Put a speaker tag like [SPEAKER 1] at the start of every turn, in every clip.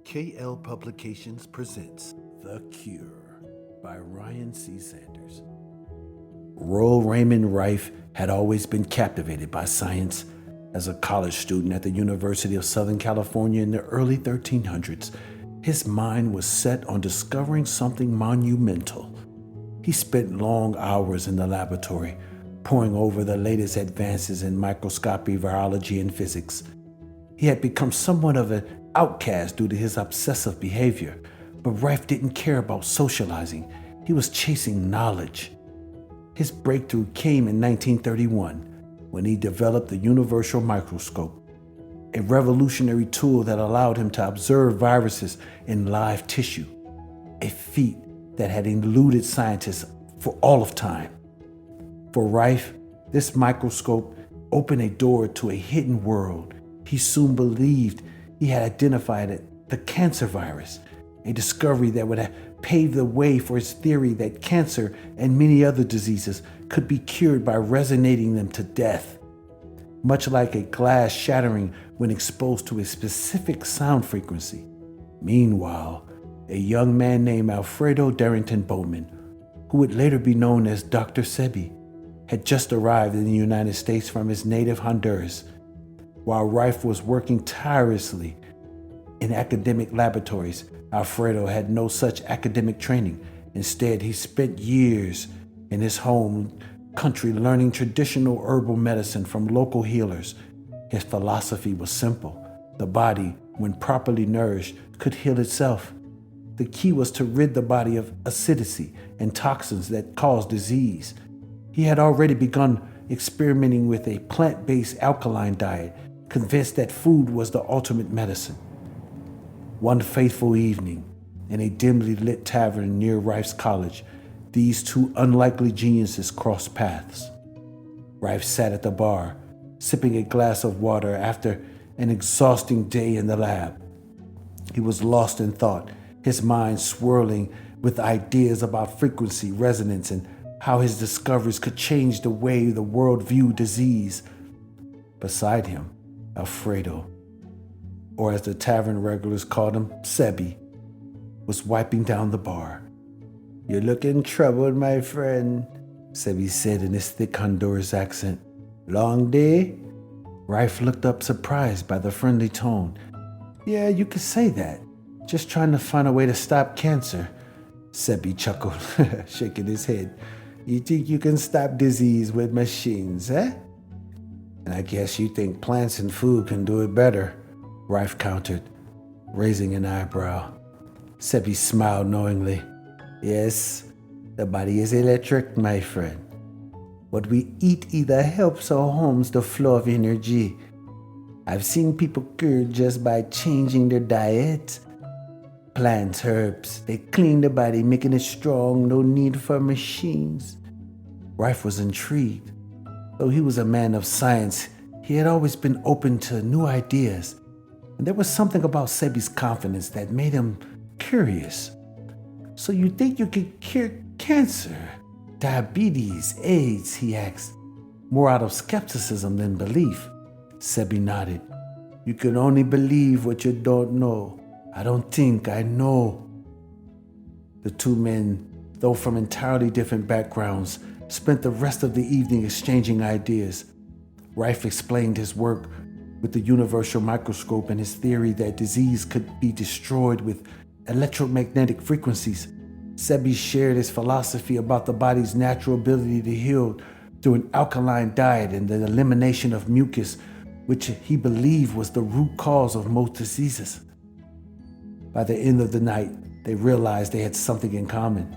[SPEAKER 1] KL Publications presents The Cure by Ryan C. Sanders. Royal Raymond Rife had always been captivated by science. As a college student at the University of Southern California in the early 1300s, his mind was set on discovering something monumental. He spent long hours in the laboratory, poring over the latest advances in microscopy, virology, and physics. He had become somewhat of an outcast due to his obsessive behavior, but Rife didn't care about socializing. He was chasing knowledge. His breakthrough came in 1931 when he developed the universal microscope, a revolutionary tool that allowed him to observe viruses in live tissue, a feat that had eluded scientists for all of time. For Rife, this microscope opened a door to a hidden world. He soon believed he had identified it, the cancer virus, a discovery that would have paved the way for his theory that cancer and many other diseases could be cured by resonating them to death. Much like a glass shattering when exposed to a specific sound frequency. Meanwhile, a young man named Alfredo Darrington Bowman, who would later be known as Dr. Sebi, had just arrived in the United States from his native Honduras. While Rife was working tirelessly in academic laboratories, Alfredo had no such academic training. Instead, he spent years in his home country learning traditional herbal medicine from local healers. His philosophy was simple. The body, when properly nourished, could heal itself. The key was to rid the body of acidity and toxins that cause disease. He had already begun experimenting with a plant-based alkaline diet, convinced that food was the ultimate medicine. One fateful evening, in a dimly lit tavern near Rife's college, these two unlikely geniuses crossed paths. Rife sat at the bar, sipping a glass of water after an exhausting day in the lab. He was lost in thought, his mind swirling with ideas about frequency, resonance, and how his discoveries could change the way the world viewed disease. Beside him, Alfredo, or as the tavern regulars called him, Sebi, was wiping down the bar. "You look in trouble, my friend," Sebi said in his thick Honduras accent. "Long day?" Rife looked up surprised by the friendly tone. "Yeah, you could say that. Just trying to find a way to stop cancer." Sebi chuckled, shaking his head. "You think you can stop disease with machines, eh?" "And I guess you think plants and food can do it better," Rife countered, raising an eyebrow. Sebi smiled knowingly. "Yes, the body is electric, my friend. What we eat either helps or harms the flow of energy. I've seen people cured just by changing their diet. Plants, herbs, they clean the body, making it strong, no need for machines." Rife was intrigued. Though he was a man of science, he had always been open to new ideas, and there was something about Sebi's confidence that made him curious. "So you think you could cure cancer, diabetes, AIDS?" he asked, more out of skepticism than belief. Sebi nodded. "You can only believe what you don't know. I don't think I know." The two men, though from entirely different backgrounds, spent the rest of the evening exchanging ideas. Rife explained his work with the universal microscope and his theory that disease could be destroyed with electromagnetic frequencies. Sebi shared his philosophy about the body's natural ability to heal through an alkaline diet and the elimination of mucus, which he believed was the root cause of most diseases. By the end of the night, they realized they had something in common.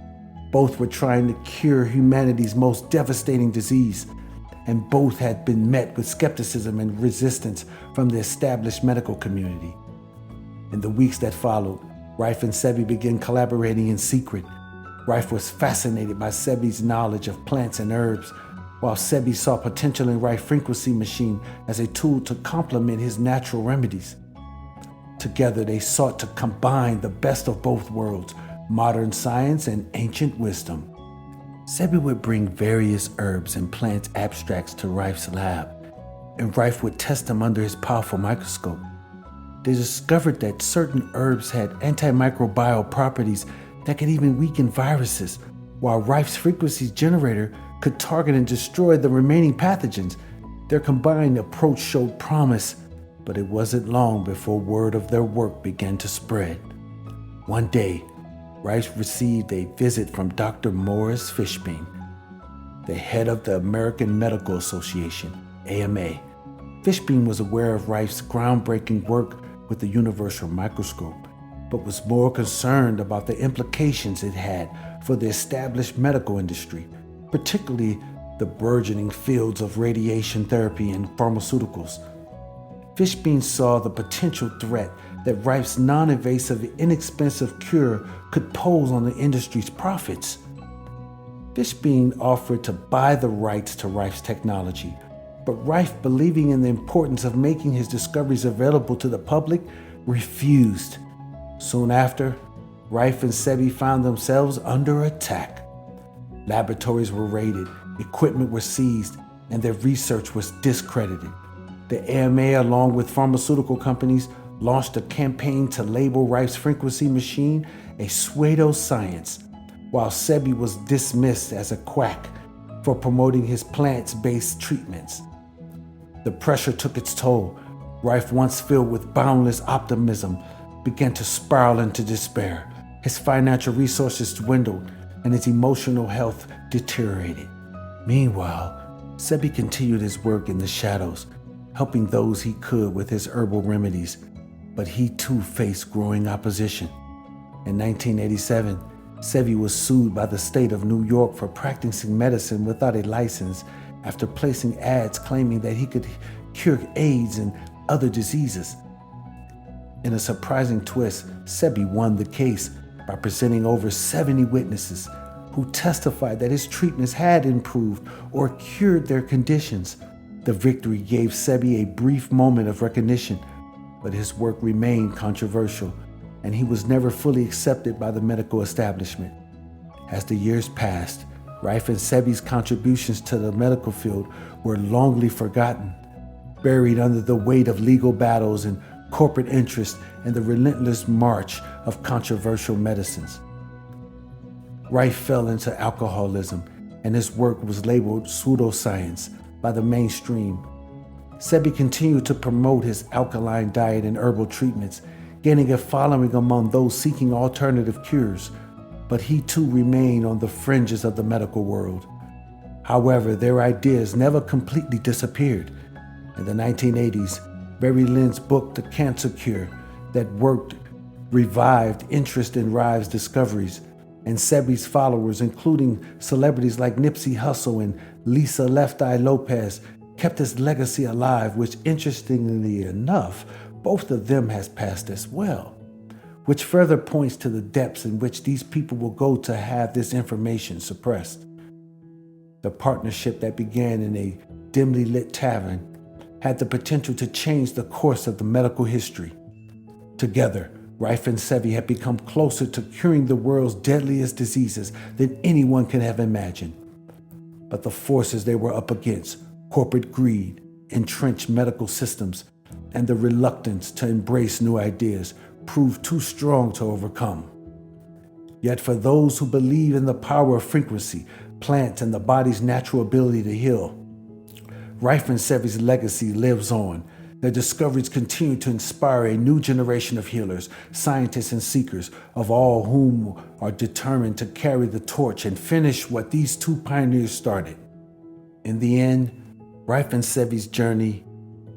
[SPEAKER 1] Both were trying to cure humanity's most devastating disease, and both had been met with skepticism and resistance from the established medical community. In the weeks that followed, Rife and Sebi began collaborating in secret. Rife was fascinated by Sebi's knowledge of plants and herbs, while Sebi saw potential in Rife's frequency machine as a tool to complement his natural remedies. Together, they sought to combine the best of both worlds, modern science and ancient wisdom. Sebi would bring various herbs and plant abstracts to Rife's lab, and Rife would test them under his powerful microscope. They discovered that certain herbs had antimicrobial properties that could even weaken viruses, while Rife's frequency generator could target and destroy the remaining pathogens. Their combined approach showed promise, but it wasn't long before word of their work began to spread. One day, Rife received a visit from Dr. Morris Fishbein, the head of the American Medical Association, AMA. Fishbein was aware of Rife's groundbreaking work with the universal microscope, but was more concerned about the implications it had for the established medical industry, particularly the burgeoning fields of radiation therapy and pharmaceuticals. Fishbein saw the potential threat that Rife's non-invasive, inexpensive cure could pose on the industry's profits. Fishbein offered to buy the rights to Rife's technology, but Rife, believing in the importance of making his discoveries available to the public, refused. Soon after, Rife and Sebi found themselves under attack. Laboratories were raided, equipment was seized, and their research was discredited. The AMA, along with pharmaceutical companies, launched a campaign to label Rife's frequency machine a pseudoscience, while Sebi was dismissed as a quack for promoting his plants-based treatments. The pressure took its toll. Rife, once filled with boundless optimism, began to spiral into despair. His financial resources dwindled, and his emotional health deteriorated. Meanwhile, Sebi continued his work in the shadows, helping those he could with his herbal remedies, but he too faced growing opposition. In 1987, Sebi was sued by the state of New York for practicing medicine without a license after placing ads claiming that he could cure AIDS and other diseases. In a surprising twist, Sebi won the case by presenting over 70 witnesses who testified that his treatments had improved or cured their conditions. The victory gave Sebi a brief moment of recognition, but his work remained controversial, and he was never fully accepted by the medical establishment. As the years passed, Rife and Sebi's contributions to the medical field were longly forgotten, buried under the weight of legal battles and corporate interest and the relentless march of controversial medicines. Rife fell into alcoholism, and his work was labeled pseudoscience by the mainstream. Sebi continued to promote his alkaline diet and herbal treatments, gaining a following among those seeking alternative cures, but he too remained on the fringes of the medical world. However, their ideas never completely disappeared. In the 1980s, Barry Lynd's book, The Cancer Cure, that worked revived interest in Rive's discoveries, and Sebi's followers, including celebrities like Nipsey Hussle and Lisa Left Eye Lopez, kept his legacy alive, which, interestingly enough, both of them has passed as well, which further points to the depths in which these people will go to have this information suppressed. The partnership that began in a dimly lit tavern had the potential to change the course of the medical history. Together, Rife and Sebi had become closer to curing the world's deadliest diseases than anyone could have imagined. But the forces they were up against, corporate greed, entrenched medical systems, and the reluctance to embrace new ideas, proved too strong to overcome. Yet for those who believe in the power of frequency, plants, and the body's natural ability to heal, Rife and Sebi's legacy lives on. Their discoveries continue to inspire a new generation of healers, scientists, and seekers, of all whom are determined to carry the torch and finish what these two pioneers started. In the end, Rife and Sebi's journey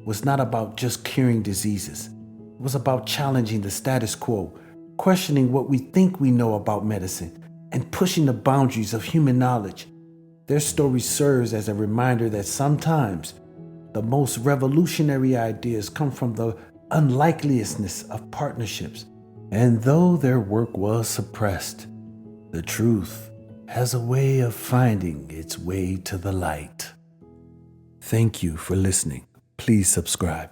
[SPEAKER 1] was not about just curing diseases. It was about challenging the status quo, questioning what we think we know about medicine, and pushing the boundaries of human knowledge. Their story serves as a reminder that sometimes the most revolutionary ideas come from the unlikeliest of partnerships. And though their work was suppressed, the truth has a way of finding its way to the light. Thank you for listening. Please subscribe.